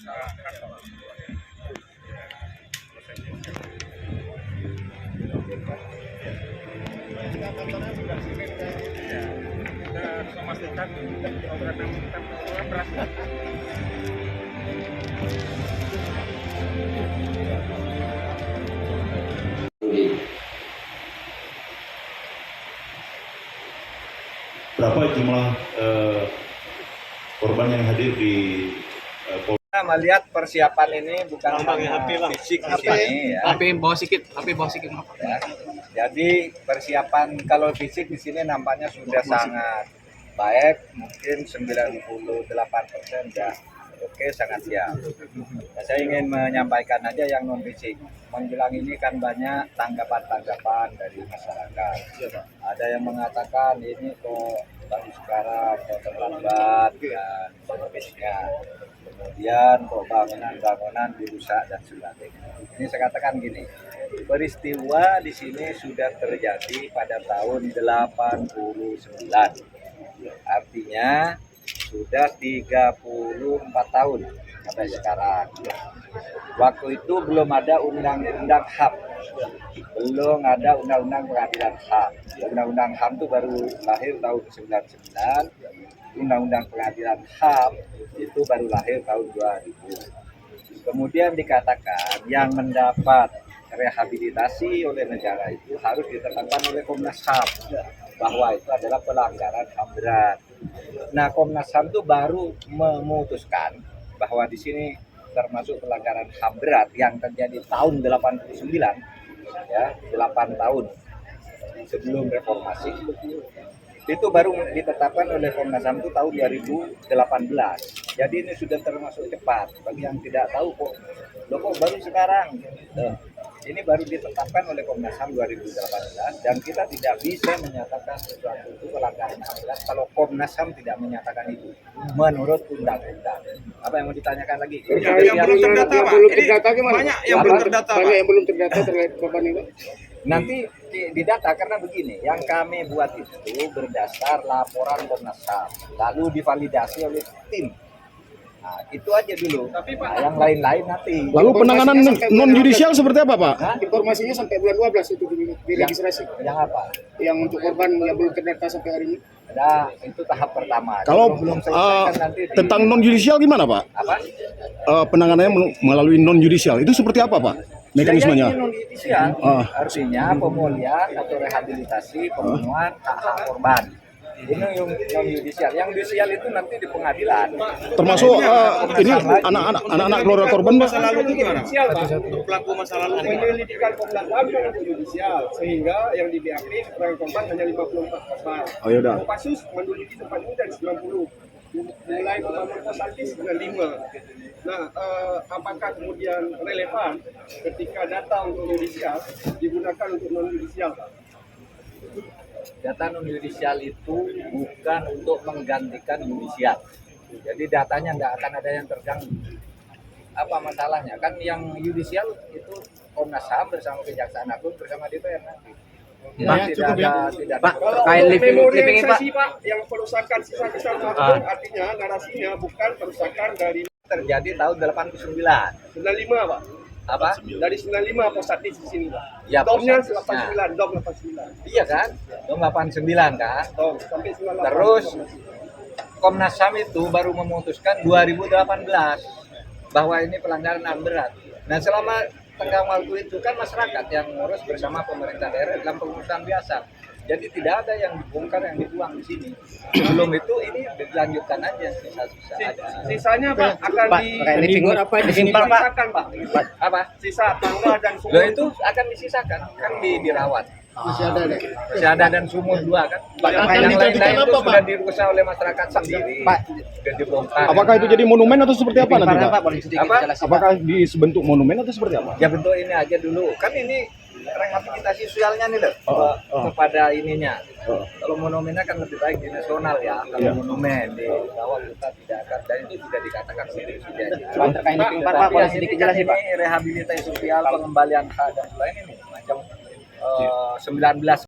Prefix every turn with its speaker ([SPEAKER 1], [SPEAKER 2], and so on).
[SPEAKER 1] Kita harus memastikan program yang kita berhasil.
[SPEAKER 2] Berapa jumlah korban yang hadir di
[SPEAKER 3] Kita melihat persiapan ini bukan hanya fisik di sini ya.
[SPEAKER 4] HP bawah sedikit.
[SPEAKER 3] Ya. Jadi persiapan kalau fisik di sini nampaknya sudah sangat baik, mungkin 98% sudah oke, sangat siap. Nah, saya ingin menyampaikan aja yang non fisik. Menjelang ini kan banyak tanggapan-tanggapan dari masyarakat. Ada yang mengatakan ini kok baru sekarang, kok terlambat dan seterusnya. Kemudian kok bangunan-bangunan dirusak dan sebagainya. Ini saya katakan gini, peristiwa di sini sudah terjadi pada tahun 89. Artinya sudah 34 tahun sampai sekarang. Waktu itu belum ada undang-undang HAM, belum ada undang-undang pengadilan HAM. Undang-undang HAM itu baru lahir tahun 99, undang-undang pengadilan HAM itu baru lahir tahun 2000. Kemudian dikatakan yang mendapat rehabilitasi oleh negara itu harus ditetapkan oleh Komnas HAM bahwa itu adalah pelanggaran HAM berat. Nah, Komnas HAM itu baru memutuskan bahwa di sini termasuk pelanggaran HAM berat yang terjadi tahun 89, ya, 8 tahun sebelum reformasi. Itu baru ditetapkan oleh Komnas HAM itu tahun 2018. Jadi ini sudah termasuk cepat. Bagi yang tidak tahu kok baru sekarang. Ini baru ditetapkan oleh Komnas HAM 2018 dan kita tidak bisa menyatakan sesuatu itu pelanggaran HAM berat kalau Komnas HAM tidak menyatakan itu menurut undang-undang. Apa yang mau ditanyakan lagi?
[SPEAKER 1] Yang belum terdata, Pak. Banyak yang belum terdata, Pak.
[SPEAKER 5] Banyak yang belum terdata terkait korban ini.
[SPEAKER 3] Nanti didata karena begini, yang kami buat itu berdasar laporan Komnas HAM, lalu divalidasi oleh tim. Nah, itu aja dulu. Nah, yang lain-lain nanti.
[SPEAKER 5] Lalu penanganan non judicial seperti apa, Pak? Informasinya sampai bulan 12 itu diregistrasi.
[SPEAKER 3] Yang apa?
[SPEAKER 5] Yang untuk korban yang belum terdata sampai hari ini.
[SPEAKER 3] Ada, itu tahap pertama.
[SPEAKER 5] Kalau
[SPEAKER 3] belum selesai kan nanti
[SPEAKER 5] tentang non judicial gimana, Pak?
[SPEAKER 3] apa?
[SPEAKER 5] Penanganannya melalui non judicial itu seperti apa, Pak? Mekanismenya?
[SPEAKER 3] Ya, non-judicial, artinya pemulihan atau rehabilitasi pemenuhan hak-hak korban. Ini yang non-judicial. Yang judicial itu nanti di pengadilan.
[SPEAKER 5] Termasuk ini anak-anak keluarga korban, Pak?
[SPEAKER 1] Masa lalu itu gimana? Untuk pelaku masa lalu
[SPEAKER 6] Penyelidikan Komnas HAM kan untuk judisial, sehingga yang di BAP keterangan korban hanya 54 korban.
[SPEAKER 5] Oh, yaudah.
[SPEAKER 6] Kopassus menduduki tempat ini dari 90, mulai membangun Kosantis dengan 5. Nah, apakah kemudian relevan ketika data untuk judisial digunakan untuk non judisial, Pak?
[SPEAKER 3] Data non-judicial itu bukan untuk menggantikan judicial. Jadi datanya nggak akan ada yang terganggu. Apa masalahnya? Kan yang judicial itu Komnas HAM bersama Kejaksaan Agung bersama DPR nanti. Tidak ada.
[SPEAKER 6] Kalau untuk memorialisasi, Pak, yang perusakan sisa besar Mahfud, artinya narasinya bukan perusakan dari
[SPEAKER 3] Terjadi tahun 89.
[SPEAKER 6] 95, Pak.
[SPEAKER 3] Apa?
[SPEAKER 6] Dari 95 Kosantis di sini, Pak.
[SPEAKER 3] Ya,
[SPEAKER 6] Domnya
[SPEAKER 3] Kosantisnya.
[SPEAKER 6] 89, dom 89.
[SPEAKER 3] Iya kan? Dom 89 kan?
[SPEAKER 6] Dom sampai 98.
[SPEAKER 3] Terus Komnas HAM itu baru memutuskan 2018 bahwa ini pelanggaran HAM berat. Nah, selama tenggang waktu itu kan masyarakat yang ngurus bersama pemerintah daerah dalam pengurusan biasa. Jadi tidak ada yang dibongkar, yang dibuang di sini. Belum itu ini dilanjutkan aja sisa-sisa ada.
[SPEAKER 6] Sisanya, Pak, akan disisakan, Pak.
[SPEAKER 3] Apa?
[SPEAKER 6] Sisa tangga dan
[SPEAKER 3] Loh,
[SPEAKER 6] sumur
[SPEAKER 3] itu akan disisakan, kan dirawat.
[SPEAKER 5] Masih ada deh.
[SPEAKER 3] Masih ada dan sumur 2 kan. Yang lain-lain itu sudah dirusak oleh masyarakat sendiri. Sudah dibongkar.
[SPEAKER 5] Apakah itu jadi monumen atau seperti apa nanti, Pak?
[SPEAKER 3] Apa?
[SPEAKER 5] Apakah dibentuk monumen atau seperti apa?
[SPEAKER 3] Ya bentuk ini aja dulu. Kan ini rehabilitasi sosialnya nih loh. Kepada ininya. Kalau monumennya kan lebih baik di nasional ya. Kalau monumen di bawah kita tidak akan, dan itu sudah dikatakan sendiri sudah.
[SPEAKER 4] Terkait living park, Pak, boleh sedikit jelasin, Pak?
[SPEAKER 3] Ini rehabilitasi sosial, pengembalian hak dan lain ini macam 19